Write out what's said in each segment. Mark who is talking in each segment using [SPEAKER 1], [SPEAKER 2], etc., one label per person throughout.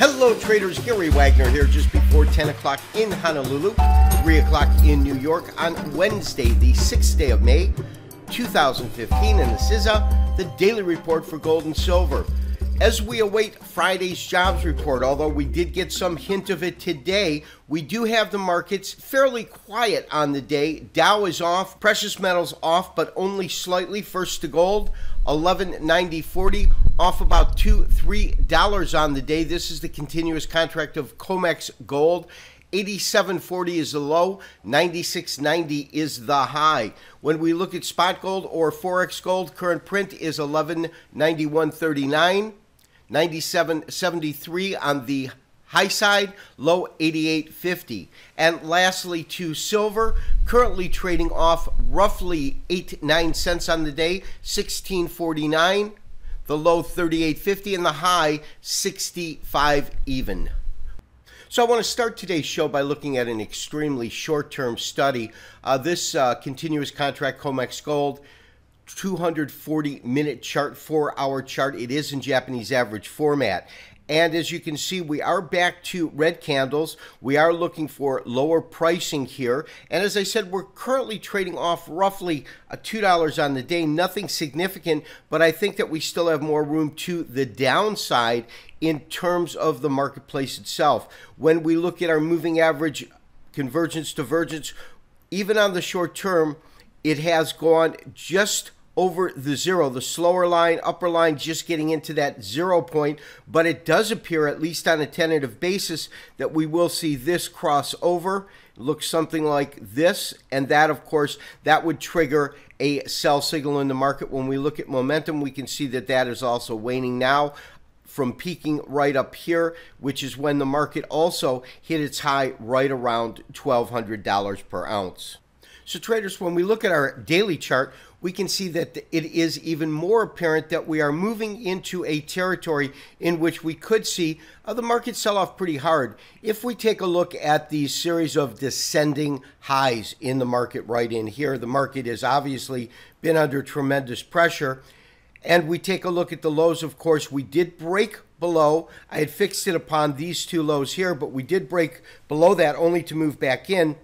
[SPEAKER 1] Hello traders, Gary Wagner here just before 10 o'clock in Honolulu, 3 o'clock in New York on Wednesday, the 6th day of May, 2015, and this is the daily report for gold and silver. As we await Friday's jobs report, although we did get some hint of it today, we do have the markets fairly quiet on the day. Dow is off, precious metals off, but only slightly. First to gold, 11.90.40, off about $2-3 on the day. This is the continuous contract of Comex Gold. 87.40 is the low, 96.90 is the high. When we look at spot gold or forex gold, current print is 11.91.39, 97.73 on the high side, low 88.50. And lastly, to silver, currently trading off roughly 8-9 cents on the day, 16.49, the low 38.50, and the high 65 even. So I want to start today's show by looking at an extremely short-term study. This continuous contract Comex Gold, 240-minute chart, 4-hour chart. It is in Japanese average format. And as you can see, we are back to red candles. We are looking for lower pricing here. And as I said, we're currently trading off roughly $2 on the day. Nothing significant, but I think that we still have more room to the downside in terms of the marketplace itself. When we look at our moving average convergence, divergence, even on the short term, it has gone just over the zero, the slower line, upper line, just getting into that 0 point, but it does appear, at least on a tentative basis, that we will see this cross over. It looks something like this, and that, of course, that would trigger a sell signal in the market. When we look at momentum, we can see that that is also waning now from peaking right up here, which is when the market also hit its high right around $1,200 per ounce. So traders, when we look at our daily chart, we can see that it is even more apparent that we are moving into a territory in which we could see the market sell off pretty hard. If we take a look at the series of descending highs in the market right in here, the market has obviously been under tremendous pressure. And we take a look at the lows, of course, we did break below. I had fixed it upon these two lows here, but we did break below that only to move back in.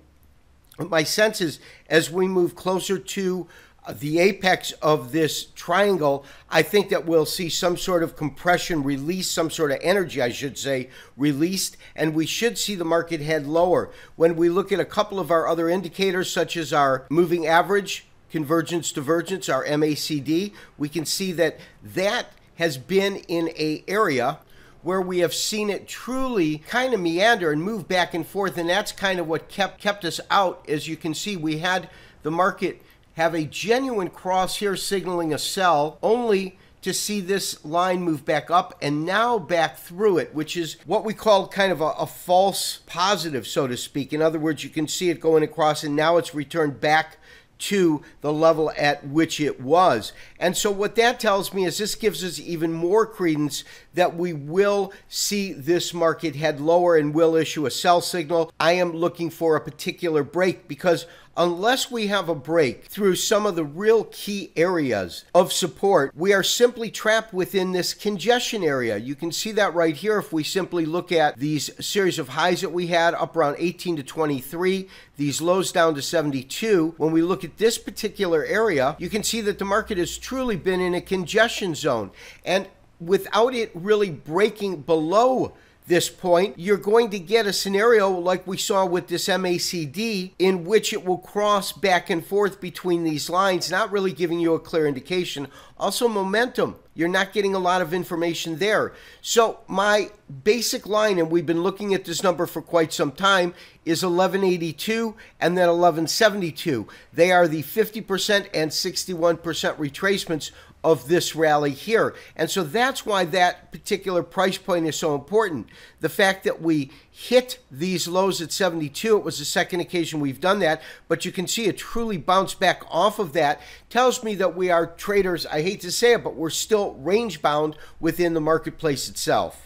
[SPEAKER 1] My sense is as we move closer to the apex of this triangle, I think that we'll see some sort of compression release, some sort of energy, I should say, released, and we should see the market head lower. When we look at a couple of our other indicators, such as our moving average, convergence, divergence, our MACD, we can see that that has been in an area where we have seen it truly kind of meander and move back and forth, and that's kind of what kept us out. As you can see, we had the market have a genuine cross here signaling a sell, only to see this line move back up and now back through it, which is what we call kind of a false positive, so to speak. In other words, you can see it going across and now it's returned back to the level at which it was. And so what that tells me is this gives us even more credence that we will see this market head lower and will issue a sell signal. I am looking for a particular break, because unless we have a break through some of the real key areas of support, we are simply trapped within this congestion area. You can see that right here if we simply look at these series of highs that we had up around 18 to 23, these lows down to 72. When we look at this particular area, you can see that the market has truly been in a congestion zone. And without it really breaking below this point, you're going to get a scenario like we saw with this MACD, in which it will cross back and forth between these lines, not really giving you a clear indication. Also momentum, you're not getting a lot of information there. So my basic line, and we've been looking at this number for quite some time, is 1182 and then 1172. They are the 50% and 61% retracements of this rally here. And so that's why that particular price point is so important. The fact that we hit these lows at 72, it was the second occasion we've done that, but you can see it truly bounced back off of that, tells me that we are traders, I hate to say it, but we're still range bound within the marketplace itself.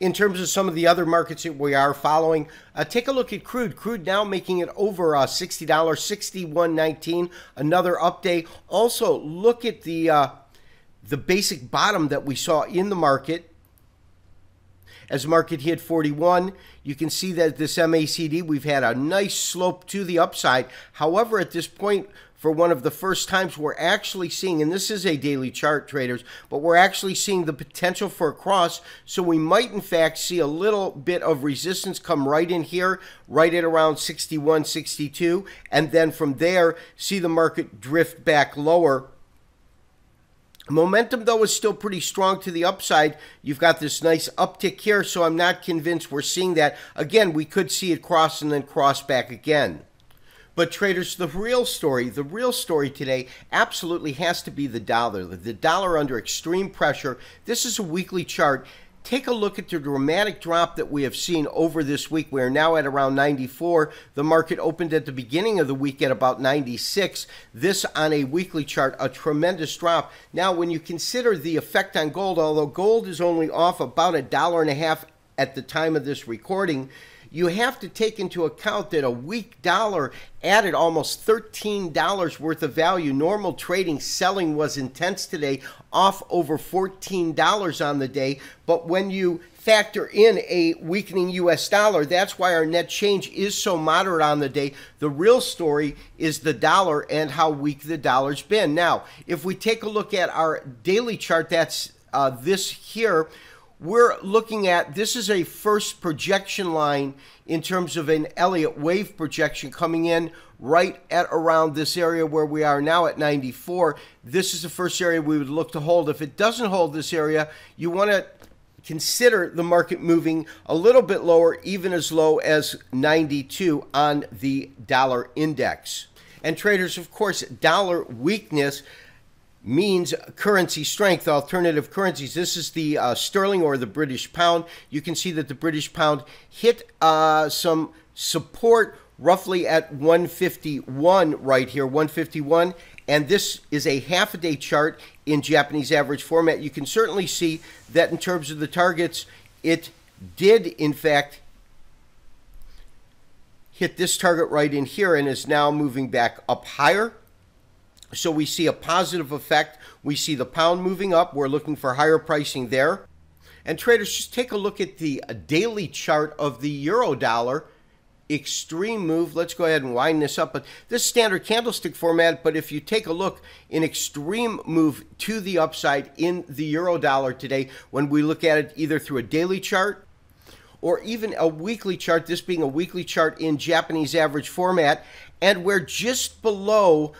[SPEAKER 1] In terms of some of the other markets that we are following, take a look at crude. Crude now making it over $60, $61.19. Another update. Also, look at the basic bottom that we saw in the market. as market hit 41. You can see that this MACD, we've had a nice slope to the upside. However, at this point, for one of the first times, we're actually seeing, and this is a daily chart, traders, but we're actually seeing the potential for a cross. So we might, in fact, see a little bit of resistance come right in here, right at around 61, 62, and then from there, see the market drift back lower. Momentum, though, is still pretty strong to the upside. You've got this nice uptick here, so I'm not convinced we're seeing that. Again, we could see it cross and then cross back again. But traders, the real story today absolutely has to be the dollar. The dollar under extreme pressure. This is a weekly chart. Take a look at the dramatic drop that we have seen over this week. We are now at around 94. The market opened at the beginning of the week at about 96. This on a weekly chart, a tremendous drop. Now, when you consider the effect on gold, although gold is only off about $1.50 at the time of this recording, you have to take into account that a weak dollar added almost $13 worth of value. Normal trading, selling was intense today, off over $14 on the day. But when you factor in a weakening U.S. dollar, that's why our net change is so moderate on the day. The real story is the dollar and how weak the dollar's been. Now, if we take a look at our daily chart, that's this here, we're looking at, this is a first projection line in terms of an Elliott wave projection coming in right at around this area where we are now at 94. This is the first area we would look to hold. If it doesn't hold this area, you want to consider the market moving a little bit lower, even as low as 92 on the dollar index. And traders, of course, dollar weakness means currency strength, alternative currencies. This is the sterling or the British pound. You can see that the British pound hit some support roughly at 151 right here, 151. And this is a half-a-day chart in Japanese average format. You can certainly see that in terms of the targets, it did, in fact, hit this target right in here and is now moving back up higher. So we see a positive effect. We see the pound moving up. We're looking for higher pricing there. And traders, just take a look at the daily chart of the euro dollar. Extreme move. Let's go ahead and wind this up. But this standard candlestick format, but if you take a look, an extreme move to the upside in the euro dollar today when we look at it either through a daily chart or even a weekly chart, this being a weekly chart in Japanese average format, and we're just below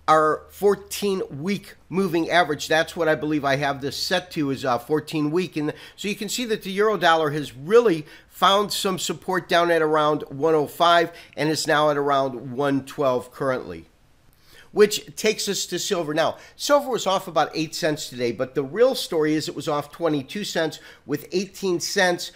[SPEAKER 1] our 14-week moving average. That's what I believe I have this set to, is 14-week. And so you can see that the euro dollar has really found some support down at around 105 and is now at around 112 currently. Which takes us to silver. Now, silver was off about 8 cents today, but the real story is it was off 22 cents with 18 cents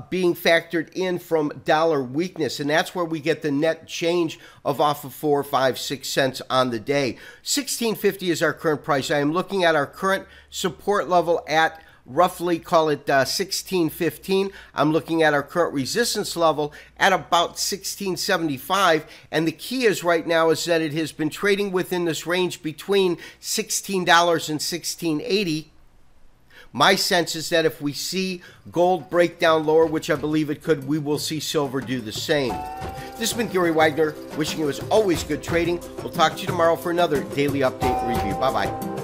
[SPEAKER 1] being factored in from dollar weakness, and that's where we get the net change of off of 4, 5, 6 cents on the day. 16.50 is our current price. I am looking at our current support level at roughly, call it 16.15. I'm looking at our current resistance level at about 16.75, and the key is right now is that it has been trading within this range between $16 and $16.80. My sense is that if we see gold break down lower, which I believe it could, we will see silver do the same. This has been Gary Wagner, wishing you as always good trading. We'll talk to you tomorrow for another daily update review. Bye-bye.